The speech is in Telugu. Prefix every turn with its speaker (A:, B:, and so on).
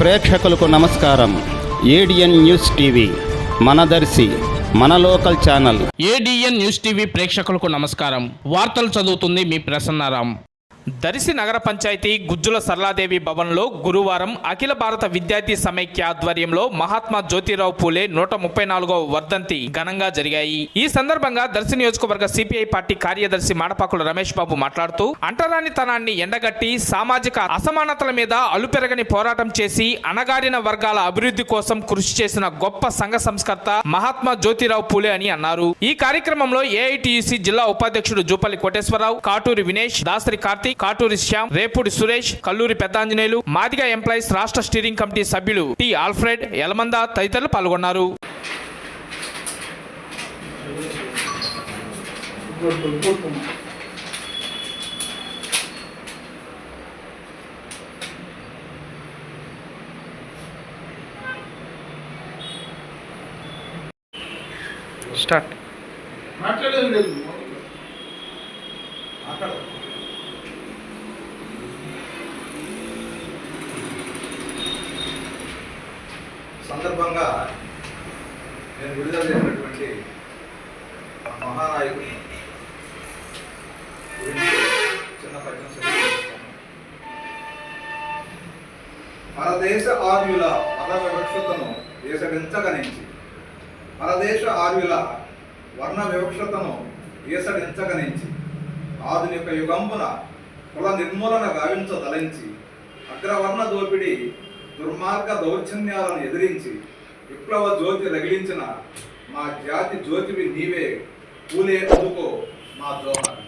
A: ప్రేక్షకులకు నమస్కారం. ఏడిఎన్ న్యూస్ టీవీ మనదర్శి మన local channel.
B: ADN news TV ప్రేక్షకులకు నమస్కారం. వార్తలు చదువుతుంది మీ ప్రసన్నారాం. దర్శి నగర పంచాయతీ గుజ్జుల సరళాదేవి భవన్లో గురువారం అఖిల భారత విద్యార్థి సమైక్య ఆధ్వర్యంలో మహాత్మా జ్యోతిరావు పూలే 134వ వర్ధంతి ఘనంగా జరిగాయి. ఈ సందర్భంగా దర్శి నియోజకవర్గ సిపిఐ పార్టీ కార్యదర్శి మాడపాకుల రమేష్ బాబు మాట్లాడుతూ, అంటరానితనాన్ని ఎండగట్టి సామాజిక అసమానతల మీద అలుపెరగని పోరాటం చేసి అణగారిన వర్గాల అభివృద్ధి కోసం కృషి చేసిన గొప్ప సంఘ సంస్కర్త మహాత్మా జ్యోతిరావు పూలే అని అన్నారు. ఈ కార్యక్రమంలో ఏఐటియుసి జిల్లా ఉపాధ్యక్షుడు జూపల్లి కోటేశ్వరరావు, కాటూరి వినేష్, దాసరి కార్తీక్, కాటూరి శ్యామ్, రేపూడి సురేష్, కల్లూరి పెద్దాంజనేయులు, మాదిగా ఎంప్లాయీస్ రాష్ట్ర స్టీరింగ్ కమిటీ సభ్యులు టి ఆల్ఫ్రెడ్, యలమంద తదితరులు పాల్గొన్నారు. స్టార్ట్.
C: సందర్భంగా నేను విడుదల చేసినటువంటి మహానాయకుని గురించి చిన్న పద్యం చదివిస్తాను. పరదేశ ఆర్యుల మత వివక్షతను ఏసడించగనించి, పరదేశ ఆర్యుల వర్ణ వివక్షతను ఏసడించగనించి, ఆధునిక యుగంపున కుల నిర్మూలన గావించదలించి, అగ్రవర్ణ దోపిడీ దుర్మార్గ దౌర్జన్యాలను ఎదిరించి విప్లవ జ్యోతి రగిలించిన మా జాతి జ్యోతివి నీవే పూలే అందుకో మా జోహార్.